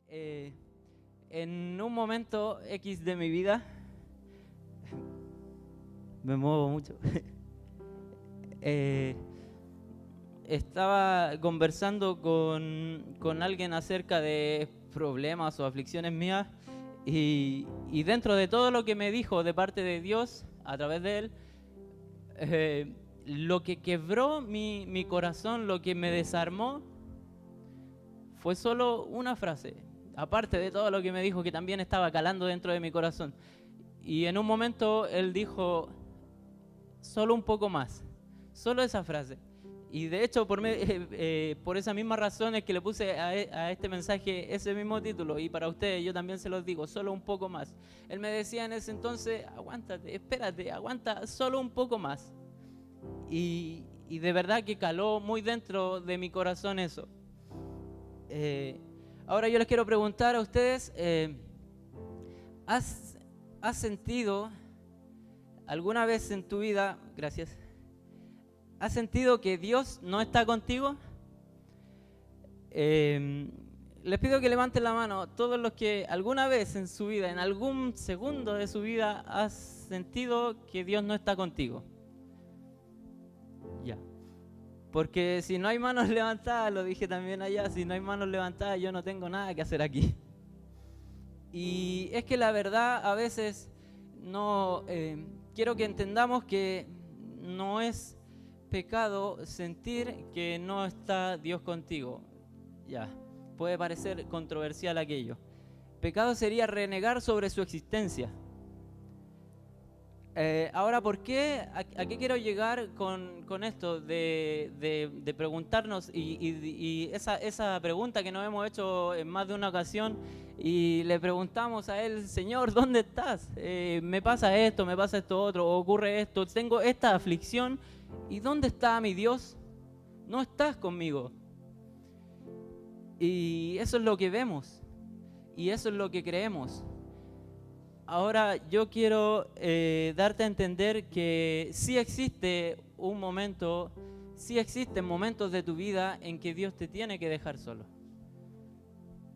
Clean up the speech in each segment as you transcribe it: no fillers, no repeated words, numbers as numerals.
Eh, en un momento X de mi vida, me muevo mucho, eh, estaba conversando con alguien acerca de problemas o aflicciones mías y dentro de todo lo que me dijo de parte de Dios a través de él, lo que quebró mi corazón, lo que me desarmó, fue solo una frase, aparte de todo lo que me dijo que también estaba calando dentro de mi corazón. Y en un momento él dijo, solo un poco más, solo esa frase. Y de hecho por esa misma razón es que le puse a este mensaje ese mismo título. Y para ustedes yo también se los digo, solo un poco más. Él me decía en ese entonces, aguántate, espérate, aguanta solo un poco más. Y de verdad que caló muy dentro de mi corazón eso. Ahora yo les quiero preguntar a ustedes, ¿has sentido alguna vez en tu vida, gracias, has sentido que Dios no está contigo? Les pido que levanten la mano todos los que alguna vez en su vida, en algún segundo de su vida, has sentido que Dios no está contigo. Ya. Porque si no hay manos levantadas, lo dije también allá, si no hay manos levantadas yo no tengo nada que hacer aquí. Y es que la verdad a veces no, quiero que entendamos que no es pecado sentir que no está Dios contigo. Ya, puede parecer controversial aquello. Pecado sería renegar sobre su existencia. Ahora, ¿por qué? ¿A qué quiero llegar con esto de preguntarnos? Y esa pregunta que nos hemos hecho en más de una ocasión y le preguntamos a él, Señor, ¿dónde estás? Me pasa esto otro, ocurre esto, tengo esta aflicción. ¿Y dónde está mi Dios? No estás conmigo. Y eso es lo que vemos. Y eso es lo que creemos. Ahora yo quiero darte a entender que sí existe un momento, sí existen momentos de tu vida en que Dios te tiene que dejar solo.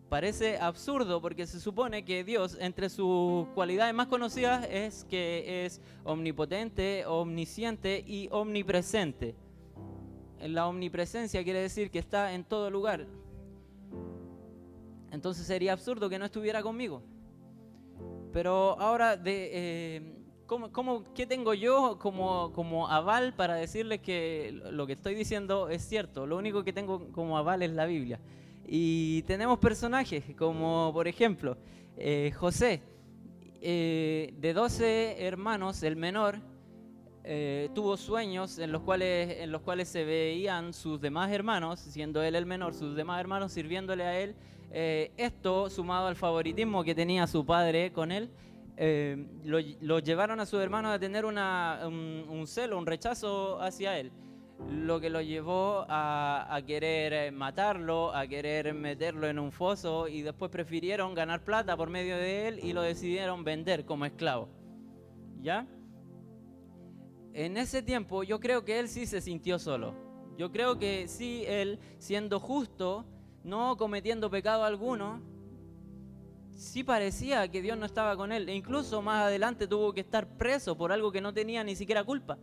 Parece absurdo porque se supone que Dios, entre sus cualidades más conocidas, es que es omnipotente, omnisciente y omnipresente. La omnipresencia quiere decir que está en todo lugar. Entonces sería absurdo que no estuviera conmigo. Pero ahora, ¿qué tengo yo como aval para decirles que lo que estoy diciendo es cierto? Lo único que tengo como aval es la Biblia. Y tenemos personajes como, por ejemplo, José, de 12 hermanos, el menor, tuvo sueños en los cuales se veían sus demás hermanos, siendo él el menor, sus demás hermanos sirviéndole a él. Esto, sumado al favoritismo que tenía su padre con él, lo llevaron a sus hermanos a tener un celo, un rechazo hacia él, lo que lo llevó a querer matarlo, a querer meterlo en un foso, y después prefirieron ganar plata por medio de él y lo decidieron vender como esclavo. ¿Ya? En ese tiempo yo creo que él sí se sintió solo. Yo creo que sí, él, siendo justo, no cometiendo pecado alguno, sí parecía que Dios no estaba con él. E incluso más adelante tuvo que estar preso por algo que no tenía ni siquiera culpa.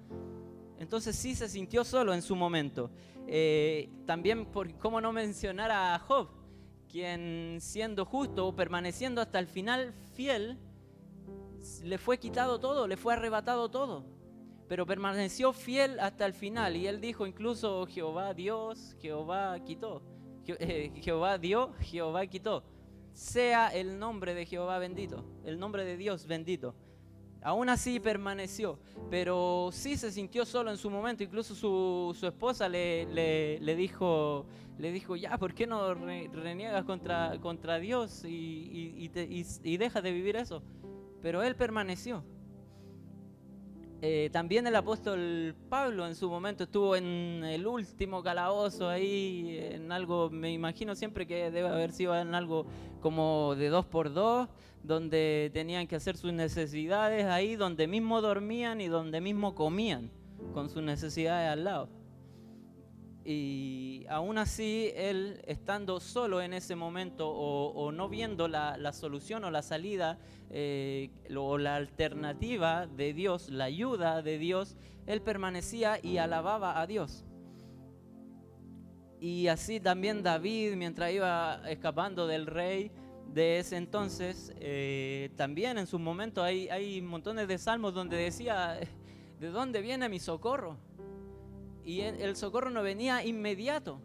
Entonces sí se sintió solo en su momento. También, ¿cómo no mencionar a Job? Quien, siendo justo, permaneciendo hasta el final fiel, le fue quitado todo, le fue arrebatado todo, pero permaneció fiel hasta el final. Y él dijo incluso, Jehová Dios, Jehová quitó. Jehová dio, Jehová quitó. Sea el nombre de Jehová bendito, el nombre de Dios bendito. Aún así permaneció, pero sí se sintió solo en su momento. Incluso su esposa le dijo, ya, ¿por qué no reniegas contra Dios y dejas de vivir eso? Pero él permaneció. También el apóstol Pablo en su momento estuvo en el último calabozo ahí, en algo, me imagino siempre que debe haber sido en algo como de 2x2, donde tenían que hacer sus necesidades ahí, donde mismo dormían y donde mismo comían, con sus necesidades al lado. Y aún así, él estando solo en ese momento o no viendo la solución o la salida o la alternativa de Dios, la ayuda de Dios, él permanecía y alababa a Dios. Y así también David, mientras iba escapando del rey de ese entonces, también en sus momentos hay montones de salmos donde decía, ¿de dónde viene mi socorro? Y el socorro no venía inmediato,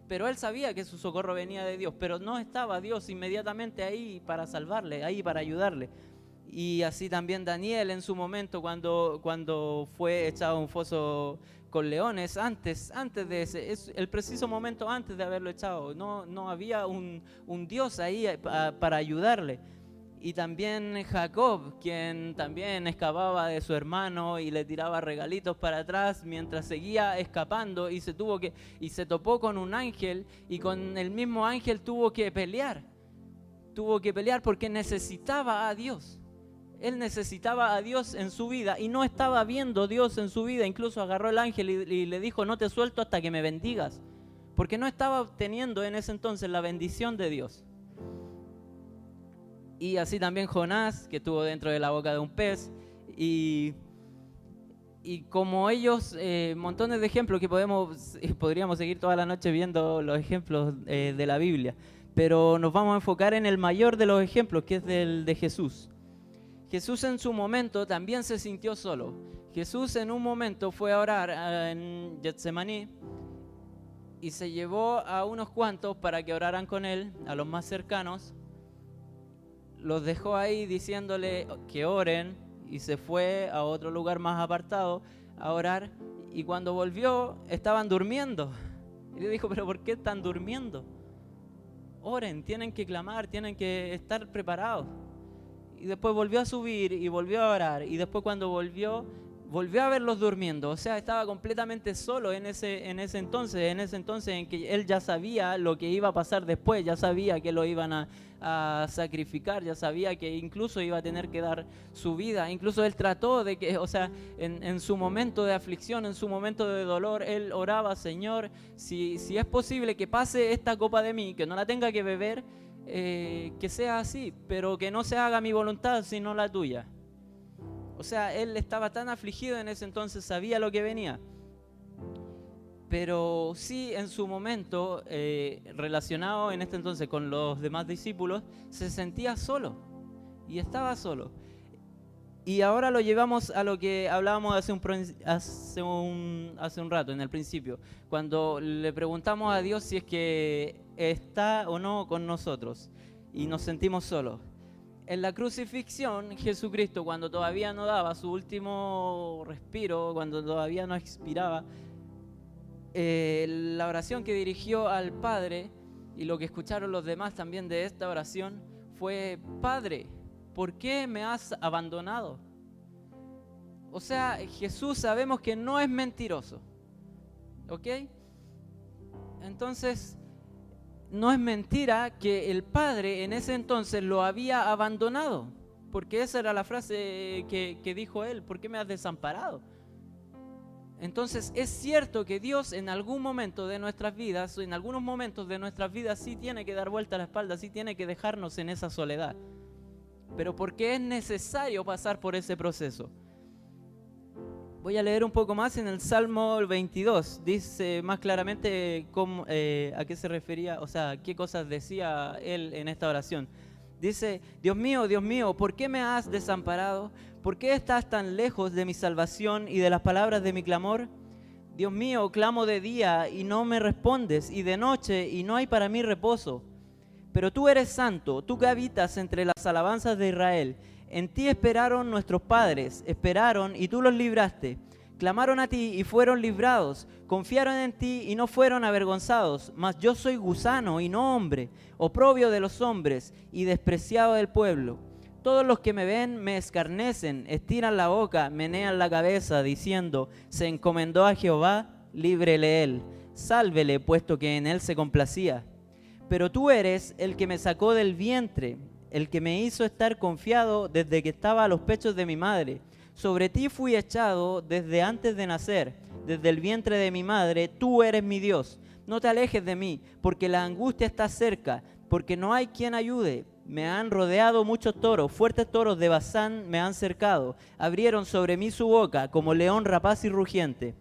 pero él sabía que su socorro venía de Dios, pero no estaba Dios inmediatamente ahí para salvarle, ahí para ayudarle. Y así también Daniel en su momento cuando fue echado a un foso con leones, antes de ese, es el preciso momento antes de haberlo echado, no había un Dios ahí para ayudarle. Y también Jacob, quien también escapaba de su hermano y le tiraba regalitos para atrás mientras seguía escapando y se topó con un ángel, y con el mismo ángel tuvo que pelear porque necesitaba a Dios. Él necesitaba a Dios en su vida y no estaba viendo Dios en su vida. Incluso agarró el ángel y le dijo, no te suelto hasta que me bendigas, porque no estaba obteniendo en ese entonces la bendición de Dios. Y así también Jonás, que estuvo dentro de la boca de un pez. Y como ellos, montones de ejemplos que podríamos seguir toda la noche viendo los ejemplos de la Biblia. Pero nos vamos a enfocar en el mayor de los ejemplos, que es el de Jesús. Jesús en su momento también se sintió solo. Jesús en un momento fue a orar en Getsemaní y se llevó a unos cuantos para que oraran con él, a los más cercanos. Los dejó ahí diciéndole que oren y se fue a otro lugar más apartado a orar, y cuando volvió estaban durmiendo. Y le dijo, ¿pero por qué están durmiendo? Oren, tienen que clamar, tienen que estar preparados. Y después volvió a subir y volvió a orar, y después cuando volvió a verlos durmiendo. O sea, estaba completamente solo en ese entonces en que él ya sabía lo que iba a pasar después, ya sabía que lo iban a sacrificar, ya sabía que incluso iba a tener que dar su vida. Incluso él trató de que, o sea, en su momento de aflicción, en su momento de dolor, él oraba, Señor, si es posible que pase esta copa de mí, que no la tenga que beber, que sea así, pero que no se haga mi voluntad sino la tuya. O sea, él estaba tan afligido en ese entonces, sabía lo que venía. Pero sí, en su momento, relacionado en este entonces con los demás discípulos, se sentía solo y estaba solo. Y ahora lo llevamos a lo que hablábamos hace un rato, en el principio, cuando le preguntamos a Dios si es que está o no con nosotros y nos sentimos solos. En la crucifixión, Jesucristo, cuando todavía no daba su último respiro, cuando todavía no expiraba, la oración que dirigió al Padre, y lo que escucharon los demás también de esta oración, fue: Padre, ¿por qué me has abandonado? O sea, Jesús sabemos que no es mentiroso, ¿ok? Entonces, no es mentira que el Padre en ese entonces lo había abandonado, porque esa era la frase que dijo él: ¿por qué me has desamparado? Entonces es cierto que Dios en algún momento de nuestras vidas, en algunos momentos de nuestras vidas, sí tiene que dar vuelta a la espalda, sí tiene que dejarnos en esa soledad, pero porque es necesario pasar por ese proceso. Voy a leer un poco más en el Salmo 22. Dice más claramente a qué se refería, o sea, qué cosas decía él en esta oración. Dice: Dios mío, ¿por qué me has desamparado? ¿Por qué estás tan lejos de mi salvación y de las palabras de mi clamor? Dios mío, clamo de día y no me respondes, y de noche y no hay para mí reposo. Pero tú eres santo, tú que habitas entre las alabanzas de Israel. En ti esperaron nuestros padres, esperaron y tú los libraste. Clamaron a ti y fueron librados. Confiaron en ti y no fueron avergonzados. Mas yo soy gusano y no hombre, oprobio de los hombres y despreciado del pueblo. Todos los que me ven me escarnecen, estiran la boca, menean la cabeza, diciendo: se encomendó a Jehová, líbrele él. Sálvele, puesto que en él se complacía. Pero tú eres el que me sacó del vientre, el que me hizo estar confiado desde que estaba a los pechos de mi madre. Sobre ti fui echado desde antes de nacer. desde el vientre de mi madre, tú eres mi Dios. No te alejes de mí, porque la angustia está cerca, porque no hay quien ayude. Me han rodeado muchos toros, fuertes toros de Basán me han cercado. Abrieron sobre mí su boca, como león rapaz y rugiente.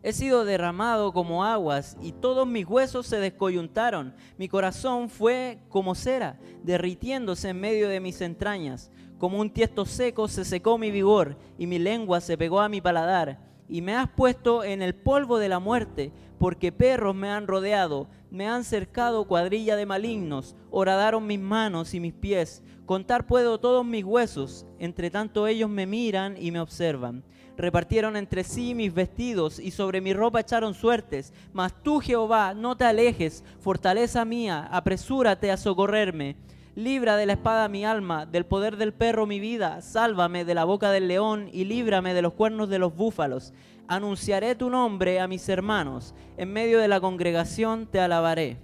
He sido derramado como aguas, y todos mis huesos se descoyuntaron. Mi corazón fue como cera, derritiéndose en medio de mis entrañas. Como un tiesto seco se secó mi vigor, y mi lengua se pegó a mi paladar. Y me has puesto en el polvo de la muerte, porque perros me han rodeado, me han cercado cuadrilla de malignos, horadaron mis manos y mis pies. Contar puedo todos mis huesos, entre tanto ellos me miran y me observan. Repartieron entre sí mis vestidos y sobre mi ropa echaron suertes. Mas tú, Jehová, no te alejes, fortaleza mía, apresúrate a socorrerme. Libra de la espada mi alma, del poder del perro mi vida. Sálvame de la boca del león y líbrame de los cuernos de los búfalos. Anunciaré tu nombre a mis hermanos, en medio de la congregación te alabaré.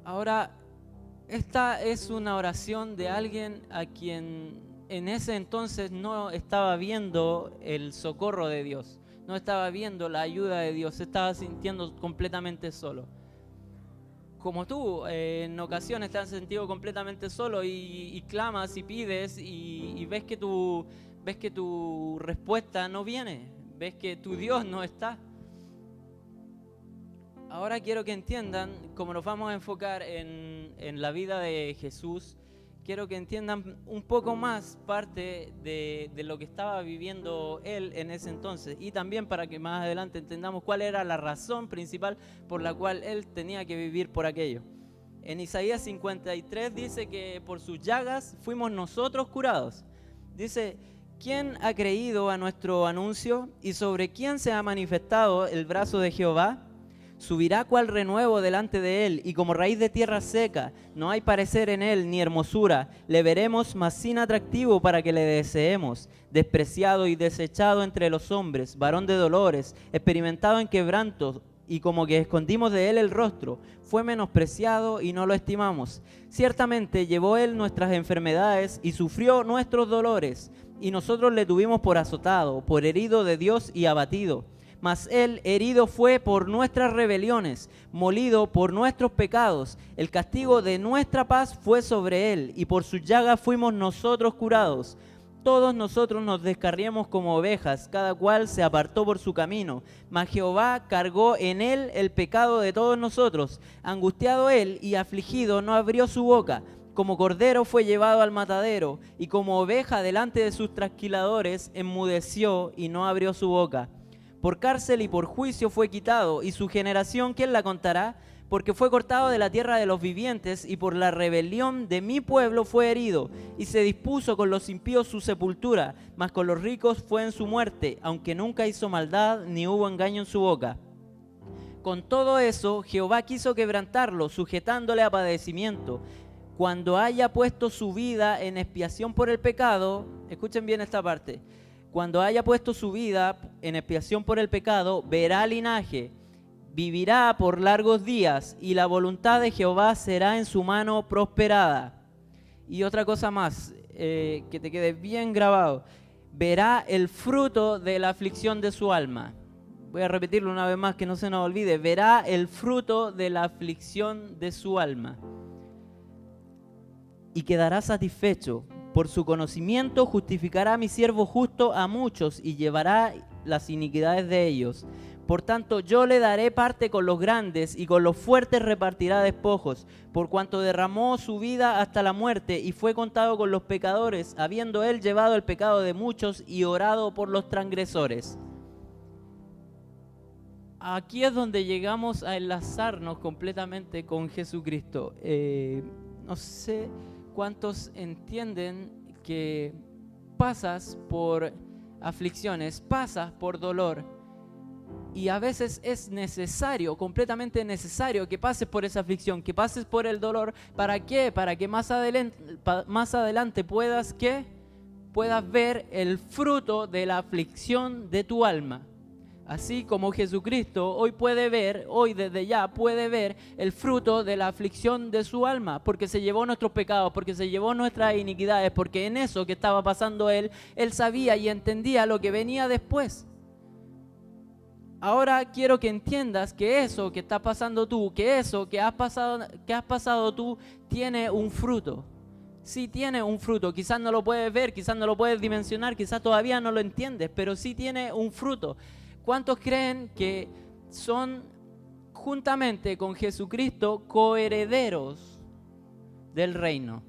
Ahora, esta es una oración de alguien a quien en ese entonces no estaba viendo el socorro de Dios, no estaba viendo la ayuda de Dios, se estaba sintiendo completamente solo. Como tú, en ocasiones te has sentido completamente solo y clamas y pides y ves que tu respuesta no viene, ves que tu Dios no está. Ahora quiero que entiendan, como nos vamos a enfocar en la vida de Jesús, quiero que entiendan un poco más parte de lo que estaba viviendo él en ese entonces, y también para que más adelante entendamos cuál era la razón principal por la cual él tenía que vivir por aquello. En Isaías 53 dice que por sus llagas fuimos nosotros curados. Dice, ¿quién ha creído a nuestro anuncio y sobre quién se ha manifestado el brazo de Jehová? Subirá cual renuevo delante de él, y como raíz de tierra seca, no hay parecer en él ni hermosura. Le veremos, mas sin atractivo para que le deseemos. Despreciado y desechado entre los hombres, varón de dolores, experimentado en quebrantos, y como que escondimos de él el rostro. Fue menospreciado y no lo estimamos. Ciertamente llevó él nuestras enfermedades y sufrió nuestros dolores, y nosotros le tuvimos por azotado, por herido de Dios y abatido. Mas él herido fue por nuestras rebeliones, molido por nuestros pecados. El castigo de nuestra paz fue sobre él, y por sus llagas fuimos nosotros curados. Todos nosotros nos descarriamos como ovejas, cada cual se apartó por su camino. Mas Jehová cargó en él el pecado de todos nosotros. Angustiado él y afligido no abrió su boca. Como cordero fue llevado al matadero, y como oveja delante de sus trasquiladores enmudeció y no abrió su boca. Por cárcel y por juicio fue quitado, y su generación, ¿quién la contará? Porque fue cortado de la tierra de los vivientes, y por la rebelión de mi pueblo fue herido. Y se dispuso con los impíos su sepultura, mas con los ricos fue en su muerte, aunque nunca hizo maldad, ni hubo engaño en su boca. Con todo eso, Jehová quiso quebrantarlo, sujetándole a padecimiento. Cuando haya puesto su vida en expiación por el pecado, escuchen bien esta parte, cuando haya puesto su vida en expiación por el pecado, verá linaje, vivirá por largos días, y la voluntad de Jehová será en su mano prosperada. Y otra cosa más, que te quede bien grabado, verá el fruto de la aflicción de su alma. Voy a repetirlo una vez más, que no se nos olvide, verá el fruto de la aflicción de su alma. Y quedará satisfecho. Por su conocimiento justificará a mi siervo justo a muchos y llevará las iniquidades de ellos. Por tanto, yo le daré parte con los grandes y con los fuertes repartirá despojos, por cuanto derramó su vida hasta la muerte y fue contado con los pecadores, habiendo él llevado el pecado de muchos y orado por los transgresores. Aquí es donde llegamos a enlazarnos completamente con Jesucristo. No sé cuántos entienden que pasas por aflicciones, pasas por dolor, y a veces es necesario, completamente necesario, que pases por esa aflicción, que pases por el dolor. ¿Para qué? Para que más adelante puedas ver el fruto de la aflicción de tu alma. Así como Jesucristo hoy desde ya puede ver el fruto de la aflicción de su alma, porque se llevó nuestros pecados, porque se llevó nuestras iniquidades, porque en eso que estaba pasando Él sabía y entendía lo que venía después. Ahora quiero que entiendas que eso que está pasando tú, que eso que has pasado tú, tiene un fruto. Sí tiene un fruto, quizás no lo puedes ver, quizás no lo puedes dimensionar, quizás todavía no lo entiendes, pero sí tiene un fruto. ¿Cuántos creen que son juntamente con Jesucristo coherederos del reino?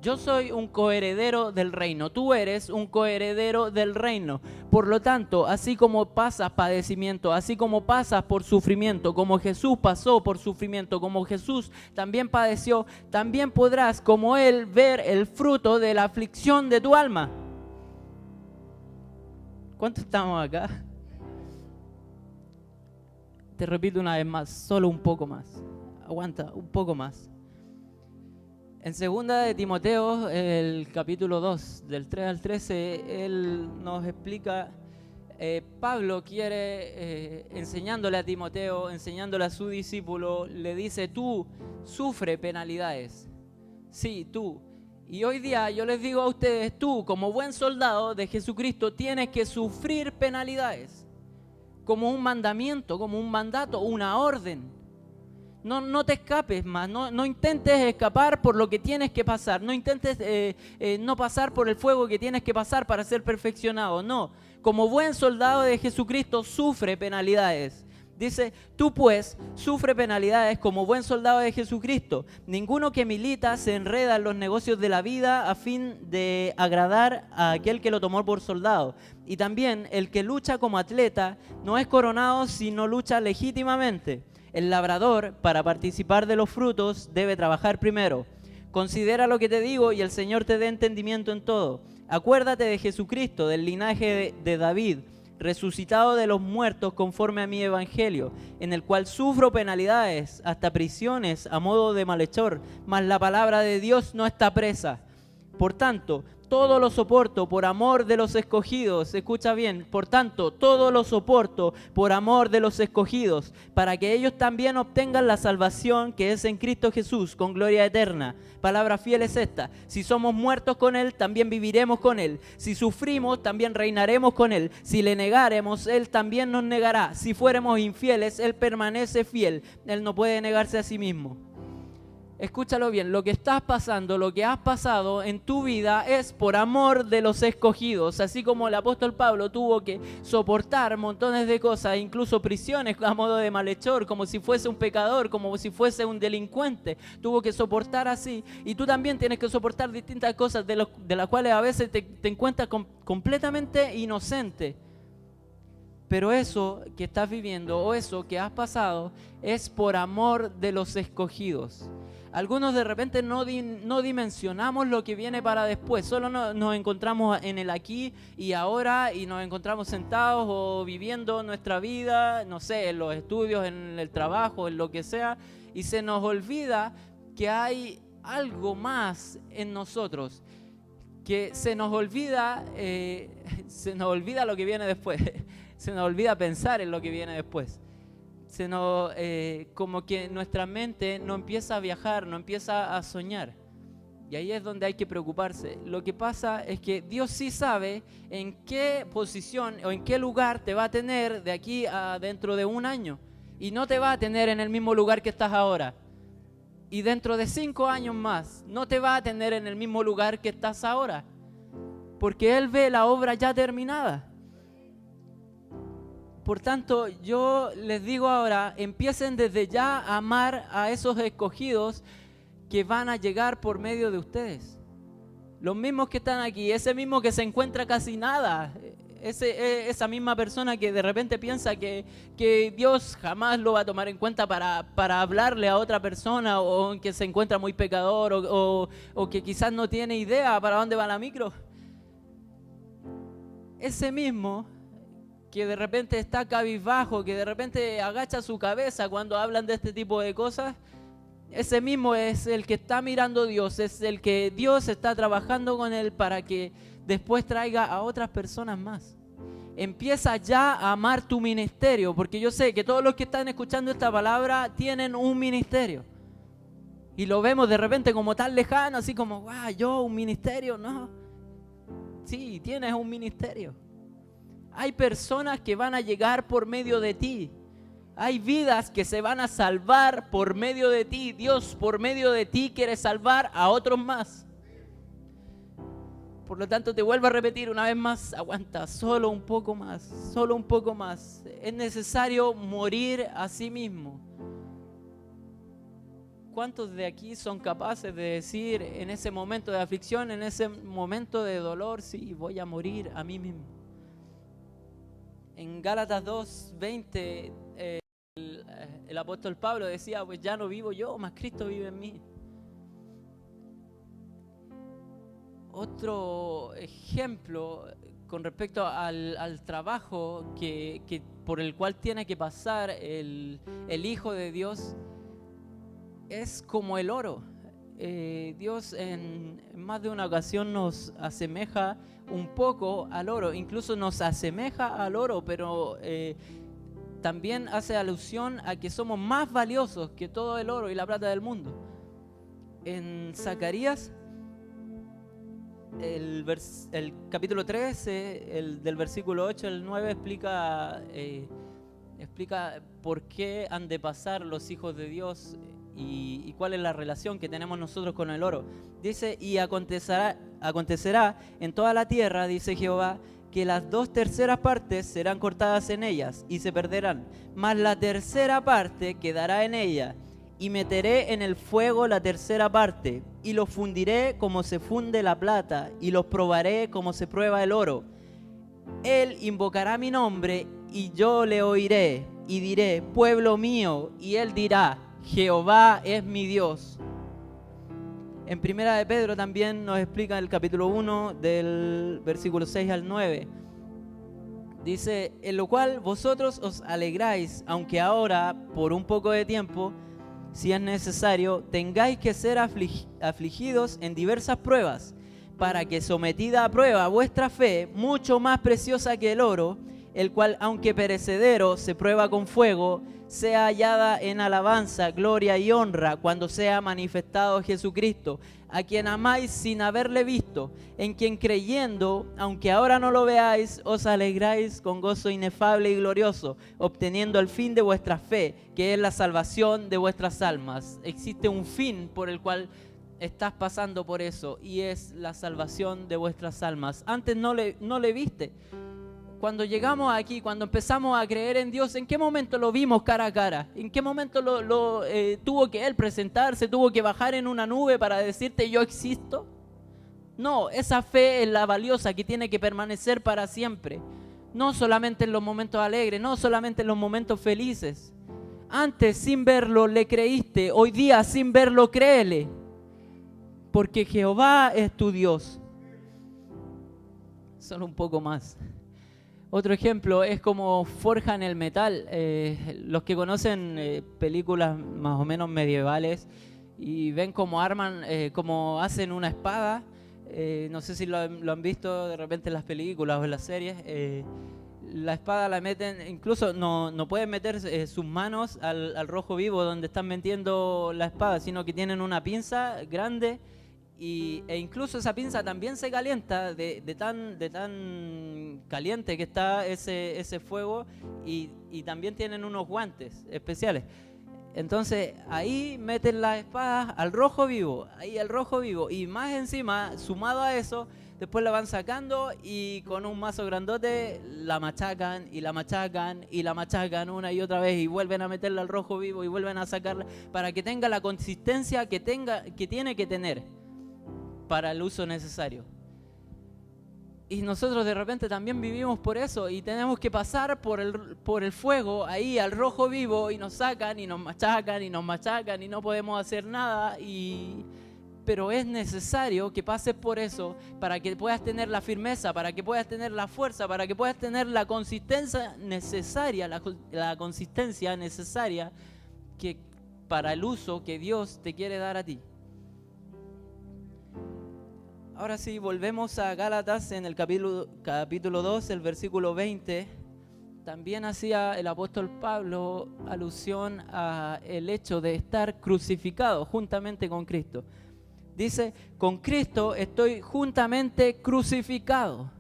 Yo soy un coheredero del reino, tú eres un coheredero del reino. Por lo tanto, así como pasas padecimiento, así como pasas por sufrimiento, como Jesús pasó por sufrimiento, como Jesús también padeció, también podrás, como Él, ver el fruto de la aflicción de tu alma. ¿Cuántos estamos acá? Te repito una vez más, solo un poco más. Aguanta, un poco más. En 2 de Timoteo, el capítulo 2, del 3 al 13, él nos explica, Pablo quiere, enseñándole a Timoteo, enseñándole a su discípulo, le dice, tú sufre penalidades. Sí, tú. Y hoy día yo les digo a ustedes, tú como buen soldado de Jesucristo tienes que sufrir penalidades. Como un mandamiento, como un mandato, una orden. No te escapes más, no intentes escapar por lo que tienes que pasar, no intentes no pasar por el fuego que tienes que pasar para ser perfeccionado, no. Como buen soldado de Jesucristo sufre penalidades. Dice, tú pues sufre penalidades como buen soldado de Jesucristo. Ninguno que milita se enreda en los negocios de la vida a fin de agradar a aquel que lo tomó por soldado. Y también el que lucha como atleta no es coronado si no lucha legítimamente. El labrador, para participar de los frutos, debe trabajar primero. Considera lo que te digo y el Señor te dé entendimiento en todo. Acuérdate de Jesucristo, del linaje de David, resucitado de los muertos conforme a mi evangelio, en el cual sufro penalidades, hasta prisiones a modo de malhechor, mas la palabra de Dios no está presa. Por tanto, todo lo soporto por amor de los escogidos. Escucha bien, por tanto, todo lo soporto por amor de los escogidos, para que ellos también obtengan la salvación que es en Cristo Jesús, con gloria eterna. Palabra fiel es esta: si somos muertos con Él, también viviremos con Él. Si sufrimos, también reinaremos con Él. Si le negáremos, Él también nos negará. Si fuéramos infieles, Él permanece fiel. Él no puede negarse a sí mismo. Escúchalo bien, lo que estás pasando, lo que has pasado en tu vida es por amor de los escogidos. Así como el apóstol Pablo tuvo que soportar montones de cosas, incluso prisiones a modo de malhechor, como si fuese un pecador, como si fuese un delincuente. Tuvo que soportar así. Y tú también tienes que soportar distintas cosas de las cuales a veces te encuentras completamente inocente. Pero eso que estás viviendo o eso que has pasado es por amor de los escogidos. Algunos de repente no dimensionamos lo que viene para después, solo nos encontramos en el aquí y ahora y nos encontramos sentados o viviendo nuestra vida, no sé, en los estudios, en el trabajo, en lo que sea, y se nos olvida que hay algo más en nosotros, que se nos olvida lo que viene después, se nos olvida pensar en lo que viene después. Como que nuestra mente no empieza a viajar, no empieza a soñar. Y ahí es donde hay que preocuparse. Lo que pasa es que Dios sí sabe en qué posición o en qué lugar te va a tener de aquí a dentro de un año. Y no te va a tener en el mismo lugar que estás ahora. Y dentro de 5 años más, no te va a tener en el mismo lugar que estás ahora. Porque Él ve la obra ya terminada. Por tanto, yo les digo ahora, empiecen desde ya a amar a esos escogidos que van a llegar por medio de ustedes. Los mismos que están aquí, ese mismo que se encuentra casi nada, esa misma persona que de repente piensa que Dios jamás lo va a tomar en cuenta para hablarle a otra persona, o que se encuentra muy pecador, o que quizás no tiene idea para dónde va la micro. Ese mismo que de repente está cabizbajo, que de repente agacha su cabeza cuando hablan de este tipo de cosas, ese mismo es el que está mirando a Dios, es el que Dios está trabajando con él para que después traiga a otras personas más. empieza ya a amar tu ministerio, porque yo sé que todos los que están escuchando esta palabra tienen un ministerio. Y lo vemos de repente como tan lejano, así como, wow, yo un ministerio, no. Sí, tienes un ministerio. Hay personas que van a llegar por medio de ti. Hay vidas que se van a salvar por medio de ti. Dios por medio de ti quiere salvar a otros más. Por lo tanto, te vuelvo a repetir una vez más, aguanta, solo un poco más, solo un poco más. Es necesario morir a sí mismo. ¿Cuántos de aquí son capaces de decir en ese momento de aflicción, en ese momento de dolor, sí, voy a morir a mí mismo? En Gálatas 2:20, el apóstol Pablo decía, pues ya no vivo yo, mas Cristo vive en mí. Otro ejemplo con respecto al trabajo que por el cual tiene que pasar el Hijo de Dios es como el oro. Dios en más de una ocasión nos asemeja un poco al oro, incluso nos asemeja al oro, pero también hace alusión a que somos más valiosos que todo el oro y la plata del mundo. En Zacarías, el capítulo 13, del versículo 8 al 9, explica por qué han de pasar los hijos de Dios y cuál es la relación que tenemos nosotros con el oro. Dice, y acontecerá en toda la tierra, dice Jehová, que las 2/3 partes serán cortadas en ellas y se perderán, mas la 1/3 parte quedará en ella, y meteré en el fuego la 1/3 parte, y los fundiré como se funde la plata, y los probaré como se prueba el oro. Él invocará mi nombre, y yo le oiré, y diré, pueblo mío, y él dirá, Jehová es mi Dios. En Primera de Pedro también nos explica el capítulo 1 del versículo 6 al 9. Dice, en lo cual vosotros os alegráis, aunque ahora, por un poco de tiempo, si es necesario, tengáis que ser afligidos en diversas pruebas, para que sometida a prueba vuestra fe, mucho más preciosa que el oro, el cual, aunque perecedero, se prueba con fuego, sea hallada en alabanza, gloria y honra cuando sea manifestado Jesucristo, a quien amáis sin haberle visto, en quien creyendo, aunque ahora no lo veáis, os alegráis con gozo inefable y glorioso, obteniendo el fin de vuestra fe, que es la salvación de vuestras almas. Existe un fin por el cual estás pasando por eso, y es la salvación de vuestras almas. Antes no le viste. Cuando llegamos aquí, cuando empezamos a creer en Dios, ¿en qué momento lo vimos cara a cara? ¿En qué momento tuvo que Él presentarse, tuvo que bajar en una nube para decirte yo existo? No, esa fe es la valiosa que tiene que permanecer para siempre. No solamente en los momentos alegres, no solamente en los momentos felices. Antes sin verlo le creíste, hoy día sin verlo créele. Porque Jehová es tu Dios. Solo un poco más. Otro ejemplo es como forjan el metal. Los que conocen películas más o menos medievales y ven cómo arman, cómo hacen una espada. No sé si lo han visto de repente en las películas o en las series. La espada la meten, incluso no pueden meter sus manos al rojo vivo donde están metiendo la espada, sino que tienen una pinza grande. E incluso esa pinza también se calienta de tan caliente que está ese fuego, y también tienen unos guantes especiales. Entonces ahí meten las espadas al rojo vivo, y más encima, sumado a eso, después la van sacando y con un mazo grandote la machacan y la machacan y la machacan una y otra vez, y vuelven a meterla al rojo vivo y vuelven a sacarla para que tenga la consistencia que tiene que tener para el uso necesario. Y nosotros de repente también vivimos por eso y tenemos que pasar por el fuego ahí al rojo vivo, y nos sacan y nos machacan y nos machacan y no podemos hacer nada, pero es necesario que pases por eso para que puedas tener la firmeza, para que puedas tener la fuerza, para que puedas tener la consistencia necesaria, la consistencia necesaria para el uso que Dios te quiere dar a ti. Ahora sí, volvemos a Gálatas en el capítulo 2, el versículo 20. También hacía el apóstol Pablo alusión al hecho de estar crucificado juntamente con Cristo. Dice, con Cristo estoy juntamente crucificado.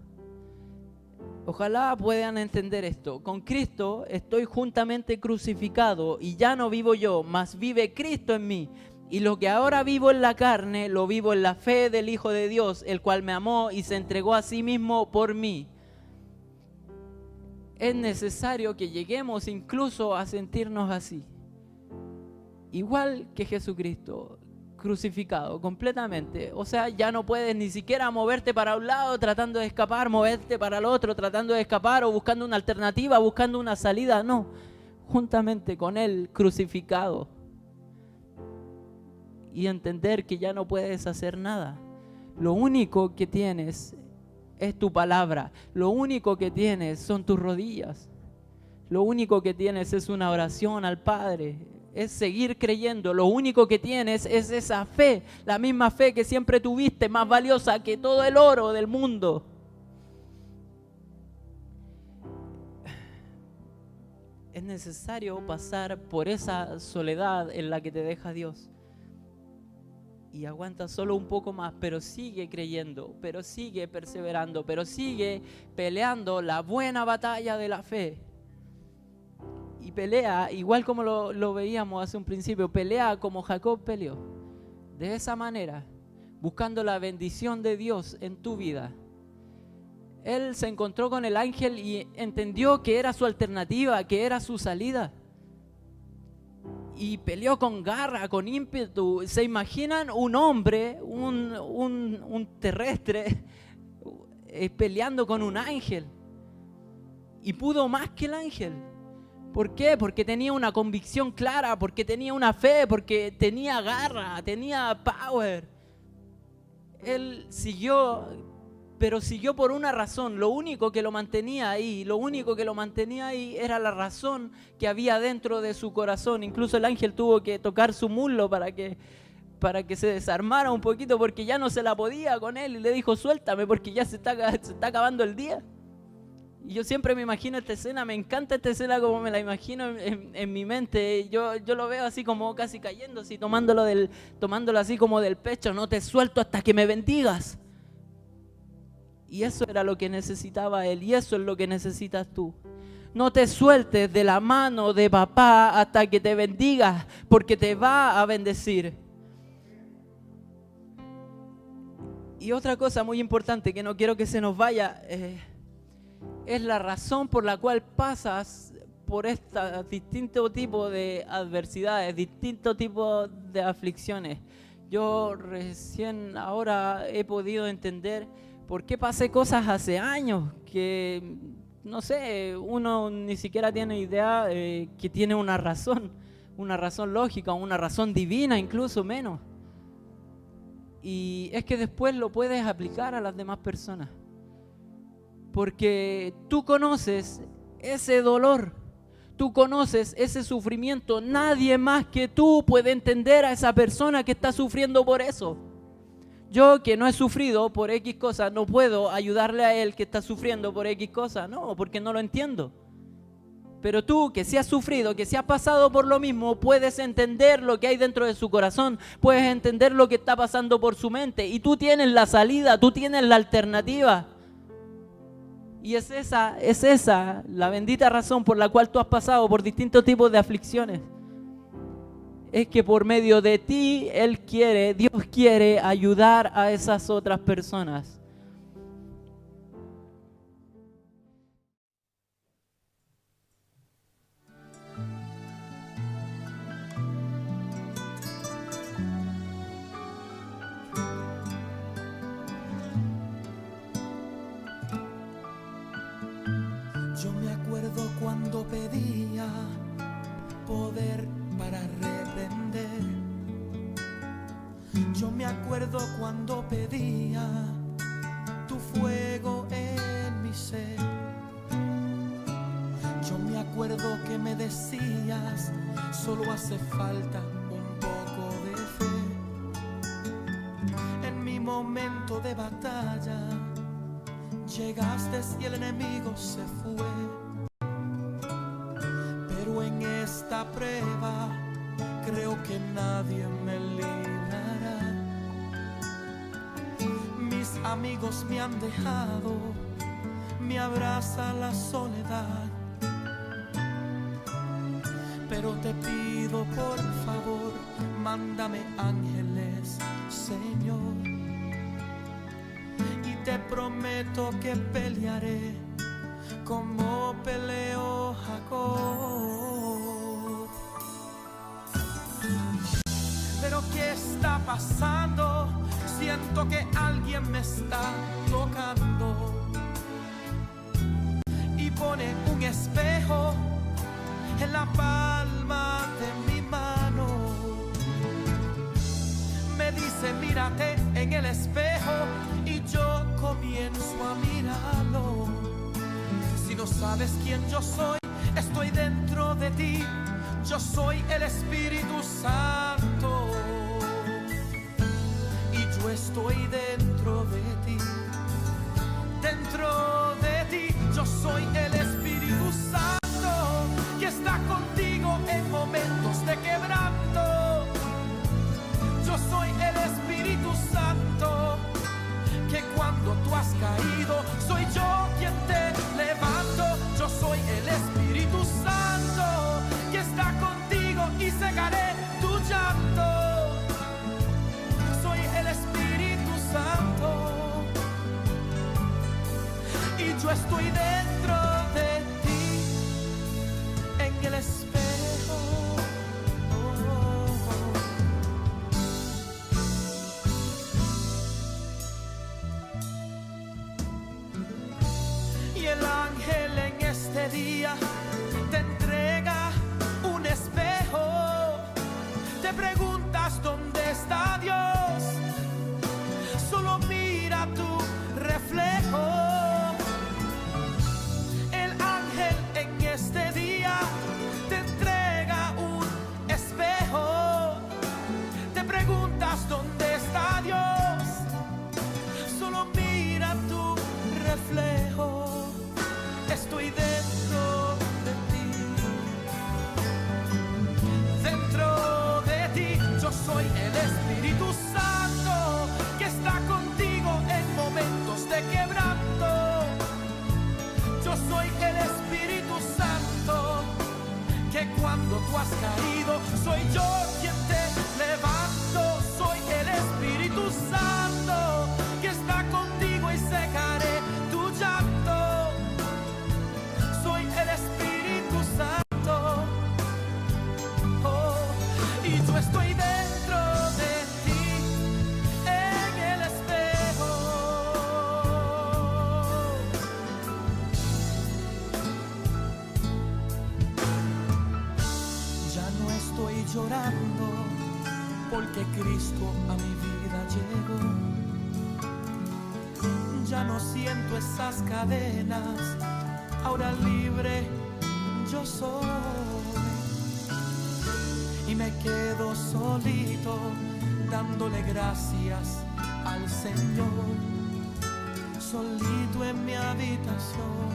Ojalá puedan entender esto. Con Cristo estoy juntamente crucificado y ya no vivo yo, mas vive Cristo en mí. Y lo que ahora vivo en la carne, lo vivo en la fe del Hijo de Dios, el cual me amó y se entregó a sí mismo por mí. Es necesario que lleguemos incluso a sentirnos así. Igual que Jesucristo, crucificado completamente. O sea, ya no puedes ni siquiera moverte para un lado tratando de escapar, moverte para el otro tratando de escapar o buscando una alternativa, buscando una salida. No, juntamente con Él crucificado. Y entender que ya no puedes hacer nada. Lo único que tienes es tu palabra. Lo único que tienes son tus rodillas. Lo único que tienes es una oración al Padre. Es seguir creyendo. Lo único que tienes es esa fe. La misma fe que siempre tuviste, más valiosa que todo el oro del mundo. Es necesario pasar por esa soledad en la que te deja Dios. Y aguanta solo un poco más, pero sigue creyendo, pero sigue perseverando, pero sigue peleando la buena batalla de la fe. Y pelea, igual como lo veíamos hace un principio, pelea como Jacob peleó. De esa manera, buscando la bendición de Dios en tu vida. Él se encontró con el ángel y entendió que era su alternativa, que era su salida. Y peleó con garra, con ímpetu. ¿Se imaginan un hombre, un terrestre, peleando con un ángel? Y pudo más que el ángel. ¿Por qué? Porque tenía una convicción clara, porque tenía una fe, porque tenía garra, tenía power. Él siguió, pero siguió por una razón. Lo único que lo mantenía ahí era la razón que había dentro de su corazón. Incluso el ángel tuvo que tocar su muslo para que se desarmara un poquito, porque ya no se la podía con él. Y le dijo, suéltame porque ya se está acabando el día. Y yo siempre me imagino esta escena, me encanta esta escena como me la imagino en mi mente. Yo lo veo así como casi cayendo, así, tomándolo así como del pecho. No te suelto hasta que me bendigas. Y eso era lo que necesitaba él, y eso es lo que necesitas tú. No te sueltes de la mano de papá hasta que te bendiga, porque te va a bendecir. Y otra cosa muy importante que no quiero que se nos vaya, es la razón por la cual pasas por estos distintos tipos de adversidades, distintos tipos de aflicciones. Yo recién ahora he podido entender por qué pasé cosas hace años que, no sé, uno ni siquiera tiene idea que tiene una razón lógica, una razón divina, incluso menos. Y es que después lo puedes aplicar a las demás personas. Porque tú conoces ese dolor, tú conoces ese sufrimiento. Nadie más que tú puede entender a esa persona que está sufriendo por eso. Yo, que no he sufrido por X cosas, no puedo ayudarle a él que está sufriendo por X cosas. No, porque no lo entiendo. Pero tú, que sí has sufrido, que sí has pasado por lo mismo, puedes entender lo que hay dentro de su corazón, puedes entender lo que está pasando por su mente. Y tú tienes la salida, tú tienes la alternativa. Y es esa la bendita razón por la cual tú has pasado por distintos tipos de aflicciones. Es que por medio de ti, Dios quiere ayudar a esas otras personas. Yo me acuerdo cuando pedía poder para reprender. Yo me acuerdo cuando pedía tu fuego en mi ser. Yo me acuerdo que me decías, solo hace falta un poco de fe. En mi momento de batalla llegaste y el enemigo se fue. Pero en esta prueba creo que nadie me librará. Mis amigos me han dejado, me abraza la soledad. Pero te pido por favor, mándame ángeles, Señor. Y te prometo que pelearé como peleó Jacob. Pero ¿qué está pasando? Siento que alguien me está tocando y pone un espejo en la palma de mi mano. Me dice mírate en el espejo y yo comienzo a mirarlo. Si no sabes quién yo soy, estoy dentro de ti. Yo soy el Espíritu Santo y yo estoy dentro de ti. Dentro de ti yo soy el Espíritu Santo que está contigo en momentos de quebranto. Yo soy el Espíritu Santo que cuando tú has caído soy yo quien te levanto. Yo soy el Espíritu Santo que está contigo y secaré tu llanto. Soy el Espíritu Santo y yo estoy dentro de ti en el espejo. Y el ángel en este día te entrega un espejo. Te preguntas dónde está Dios, solo mira tu reflejo. El ángel en este día te entrega un espejo. Te preguntas dónde está Dios, solo mira tu reflejo. Estoy dentro de ti, dentro de ti. Yo soy el Espíritu Santo que está contigo en momentos de quebranto. Yo soy el Espíritu Santo que cuando tú has caído soy yo quien te levanto. Soy el Espíritu Santo que está contigo y secaré tu llanto. Soy el Espíritu Santo, oh, y yo estoy dentro de ti en el espejo. Ya no estoy llorando porque Cristo a mi vida llegó. Ya no siento esas cadenas, ahora libre yo soy. Y me quedo solito dándole gracias al Señor. Solito en mi habitación,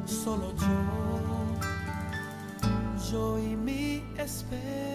solo yo y mi esperanza.